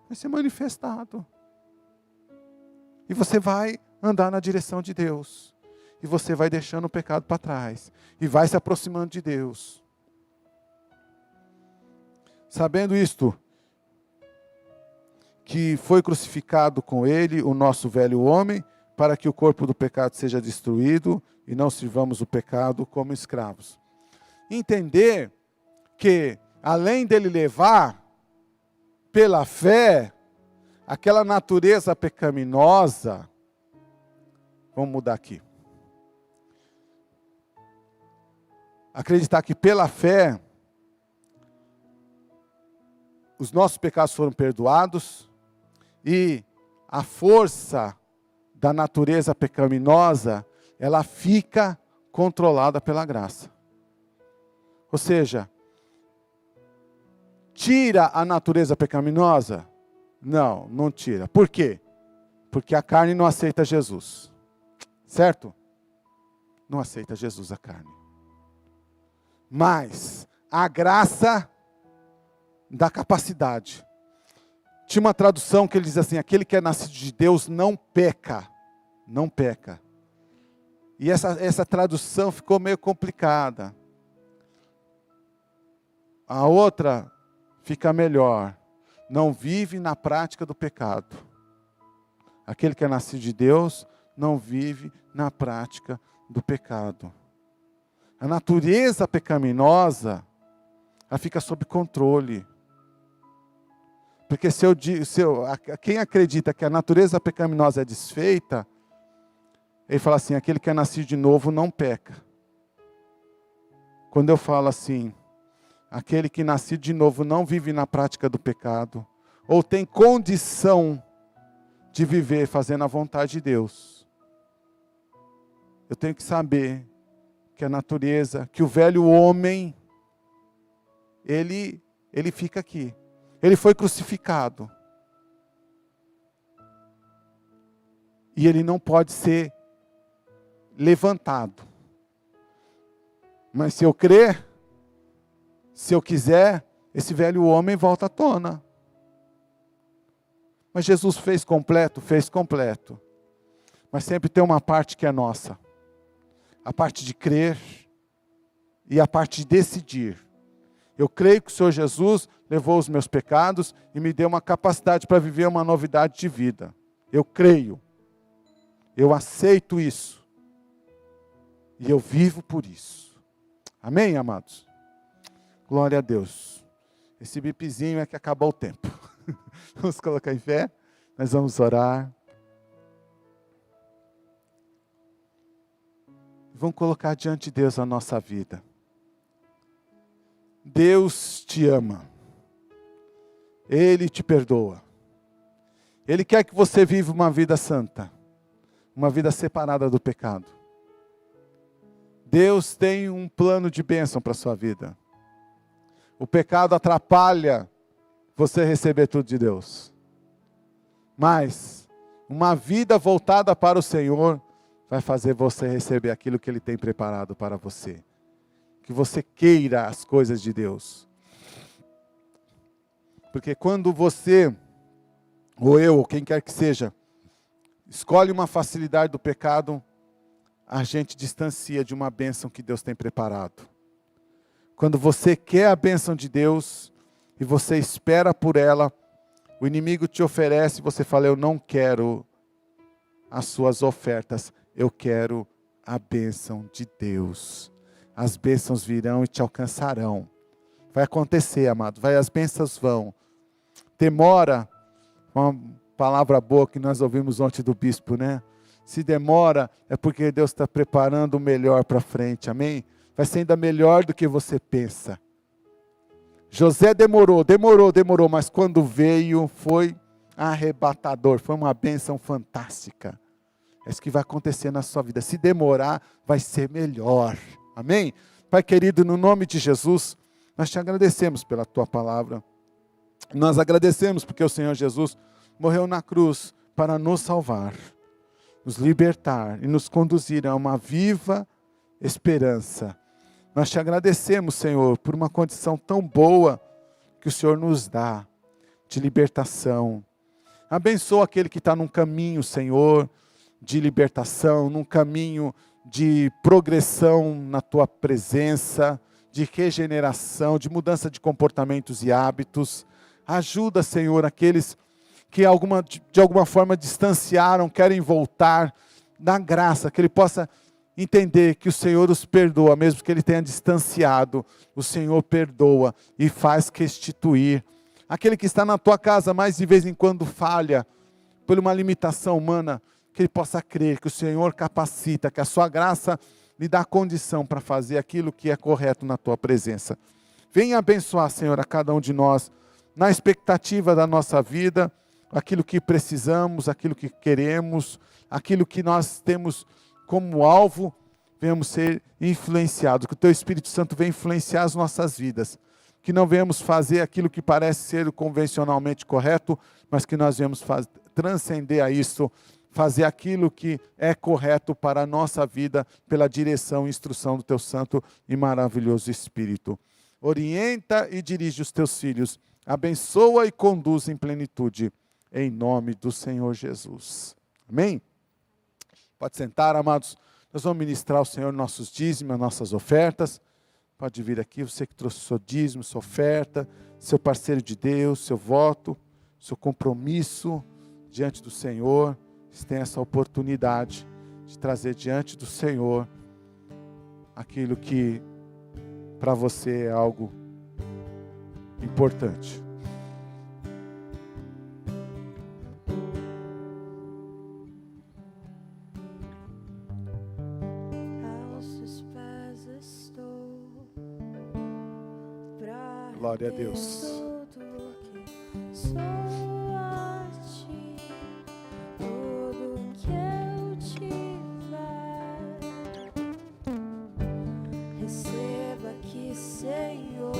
S1: Vai ser manifestado. E você vai andar na direção de Deus. E você vai deixando o pecado para trás. E vai se aproximando de Deus. Sabendo isto, que foi crucificado com Ele o nosso velho homem, para que o corpo do pecado seja destruído, e não sirvamos o pecado como escravos. Entender que, além dele levar, pela fé, aquela natureza pecaminosa, vamos mudar aqui. Acreditar que pela fé, os nossos pecados foram perdoados e a força da natureza pecaminosa, ela fica controlada pela graça. Ou seja, tira a natureza pecaminosa? Não, não tira. Por quê? Porque a carne não aceita Jesus. Certo? Não aceita Jesus a carne. Mas a graça dá capacidade. Tinha uma tradução que ele diz assim, aquele que é nascido de Deus não peca. Não peca. E essa tradução ficou meio complicada. A outra fica melhor. Não vive na prática do pecado. Aquele que é nascido de Deus não vive na prática do pecado. A natureza pecaminosa, ela fica sob controle. Porque quem acredita que a natureza pecaminosa é desfeita, ele fala assim, aquele que é nascido de novo não peca. Quando eu falo assim, aquele que nascido de novo não vive na prática do pecado, ou tem condição de viver fazendo a vontade de Deus. Eu tenho que saber que a natureza, que o velho homem, ele fica aqui. Ele foi crucificado. E ele não pode ser levantado. Mas se eu crer, se eu quiser, esse velho homem volta à tona. Mas Jesus fez completo? Fez completo. Mas sempre tem uma parte que é nossa. A parte de crer e a parte de decidir. Eu creio que o Senhor Jesus levou os meus pecados e me deu uma capacidade para viver uma novidade de vida. Eu creio. Eu aceito isso. E eu vivo por isso. Amém, amados? Glória a Deus. Esse bipzinho é que acabou o tempo. Vamos colocar em fé. Nós vamos orar. Vamos colocar diante de Deus a nossa vida. Deus te ama. Ele te perdoa. Ele quer que você viva uma vida santa. Uma vida separada do pecado. Deus tem um plano de bênção para a sua vida. O pecado atrapalha você receber tudo de Deus. Mas uma vida voltada para o Senhor vai fazer você receber aquilo que Ele tem preparado para você. Que você queira as coisas de Deus. Porque quando você, ou eu, ou quem quer que seja, escolhe uma facilidade do pecado, a gente distancia de uma bênção que Deus tem preparado. Quando você quer a bênção de Deus, e você espera por ela, o inimigo te oferece, você fala, eu não quero as suas ofertas, eu quero a bênção de Deus. As bênçãos virão e te alcançarão. Vai acontecer, amado, as bênçãos vão. Demora, uma palavra boa que nós ouvimos ontem do bispo, né? Se demora, é porque Deus está preparando o melhor para frente, amém? Vai ser ainda melhor do que você pensa. José demorou, mas quando veio foi arrebatador, foi uma bênção fantástica. É isso que vai acontecer na sua vida. Se demorar, vai ser melhor. Amém? Pai querido, no nome de Jesus, nós te agradecemos pela tua palavra. Nós agradecemos porque o Senhor Jesus morreu na cruz para nos salvar, nos libertar e nos conduzir a uma viva esperança. Nós te agradecemos, Senhor, por uma condição tão boa que o Senhor nos dá de libertação. Abençoa aquele que está num caminho, Senhor, de libertação, num caminho de progressão na tua presença, de regeneração, de mudança de comportamentos e hábitos. Ajuda, Senhor, aqueles que de alguma forma distanciaram, querem voltar. Dá graça, que ele possa entender que o Senhor os perdoa, mesmo que ele tenha distanciado, o Senhor perdoa e faz restituir. Aquele que está na tua casa, mas de vez em quando falha, por uma limitação humana, que ele possa crer que o Senhor capacita, que a sua graça lhe dá condição para fazer aquilo que é correto na tua presença. Venha abençoar, Senhor, a cada um de nós, na expectativa da nossa vida, aquilo que precisamos, aquilo que queremos, aquilo que nós temos como alvo, venhamos ser influenciados, que o Teu Espírito Santo venha influenciar as nossas vidas, que não venhamos fazer aquilo que parece ser o convencionalmente correto, mas que nós venhamos transcender a isso, fazer aquilo que é correto para a nossa vida, pela direção e instrução do Teu Santo e maravilhoso Espírito. Orienta e dirige os Teus filhos, abençoa e conduz em plenitude, em nome do Senhor Jesus. Amém? Pode sentar, amados. Nós vamos ministrar ao Senhor nossos dízimos, nossas ofertas. Pode vir aqui, você que trouxe seu dízimo, sua oferta, seu parceiro de Deus, seu voto, seu compromisso diante do Senhor. Você tem essa oportunidade de trazer diante do Senhor aquilo que para você é algo importante. Glória a Deus.
S3: Receba aqui, Senhor,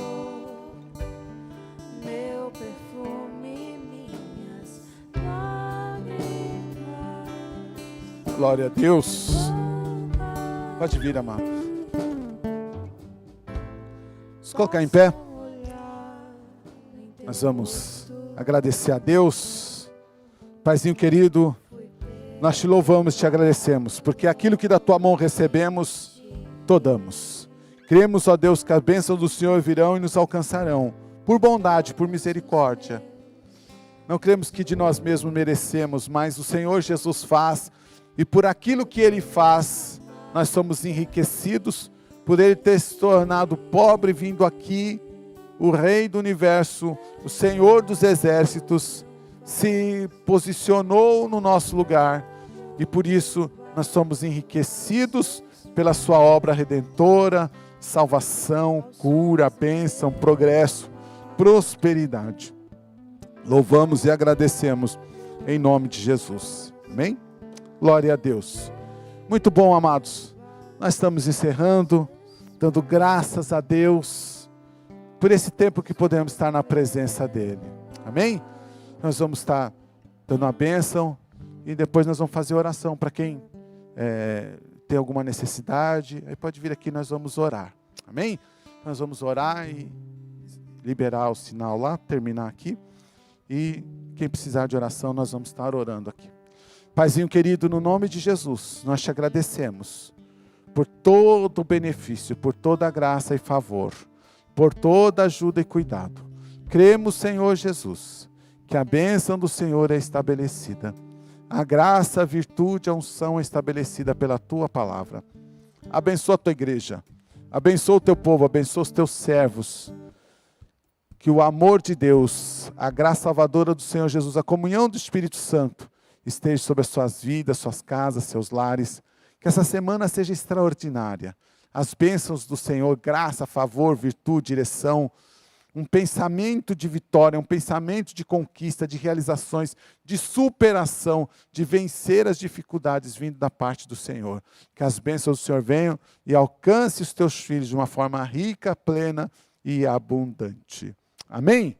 S3: meu perfume, minhas lágrimas.
S1: Glória a Deus. Pode vir, amado. Vamos colocar em pé. Nós vamos agradecer a Deus. Paizinho querido, nós te louvamos e te agradecemos, porque aquilo que da tua mão recebemos, te damos. Cremos, ó Deus, que as bênçãos do Senhor virão e nos alcançarão, por bondade, por misericórdia. Não cremos que de nós mesmos merecemos, mas o Senhor Jesus faz, e por aquilo que Ele faz, nós somos enriquecidos, por Ele ter se tornado pobre, vindo aqui, o Rei do Universo, o Senhor dos Exércitos, se posicionou no nosso lugar, e por isso nós somos enriquecidos pela sua obra redentora, salvação, cura, bênção, progresso, prosperidade. Louvamos e agradecemos em nome de Jesus. Amém? Glória a Deus. Muito bom, amados. Nós estamos encerrando, dando graças a Deus por esse tempo que podemos estar na presença dEle. Amém? Nós vamos estar dando a bênção e depois nós vamos fazer oração para quem tem alguma necessidade. Aí pode vir aqui, nós vamos orar. Amém? Nós vamos orar e liberar o sinal lá, terminar aqui. E quem precisar de oração, nós vamos estar orando aqui. Paizinho querido, no nome de Jesus, nós te agradecemos por todo o benefício, por toda a graça e favor, por toda ajuda e cuidado. Cremos, Senhor Jesus, que a bênção do Senhor é estabelecida. A graça, a virtude, a unção é estabelecida pela tua palavra. Abençoa a tua igreja, abençoa o teu povo, abençoa os teus servos. Que o amor de Deus, a graça salvadora do Senhor Jesus, a comunhão do Espírito Santo esteja sobre as suas vidas, suas casas, seus lares. Que essa semana seja extraordinária. As bênçãos do Senhor, graça, favor, virtude, direção, um pensamento de vitória, um pensamento de conquista, de realizações, de superação, de vencer as dificuldades vindo da parte do Senhor. Que as bênçãos do Senhor venham e alcance os teus filhos de uma forma rica, plena e abundante. Amém?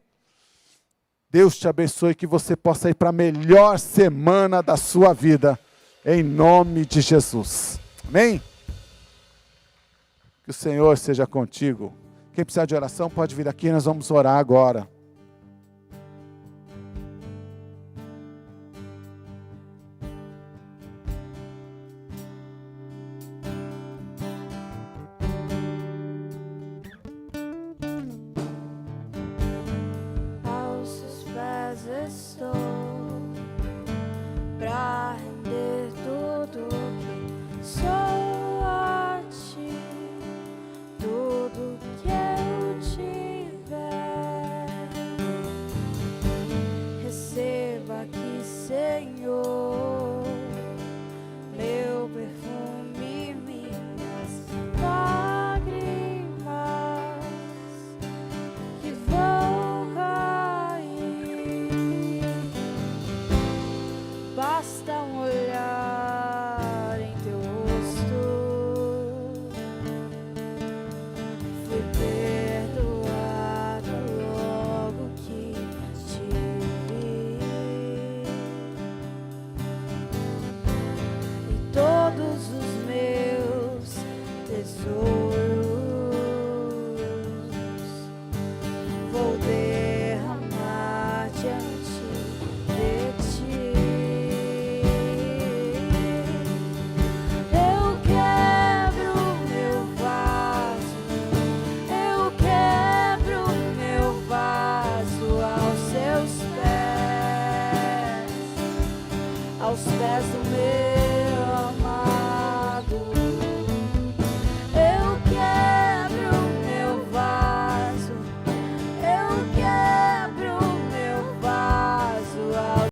S1: Deus te abençoe, que você possa ir para a melhor semana da sua vida, em nome de Jesus. Amém? Que o Senhor seja contigo. Quem precisar de oração pode vir aqui, nós vamos orar agora.
S3: Aos seus pés estou, pra render tudo que sou a ti, tudo que eu tiver. Receba aqui, Senhor, meu perfume, minhas lágrimas que vão cair. Basta um olhar em teu rosto, fui perdoado logo que te vi, e todos os meus tesouros vou derramar diante de ti. Eu quebro meu vaso, eu quebro meu vaso aos pés do meu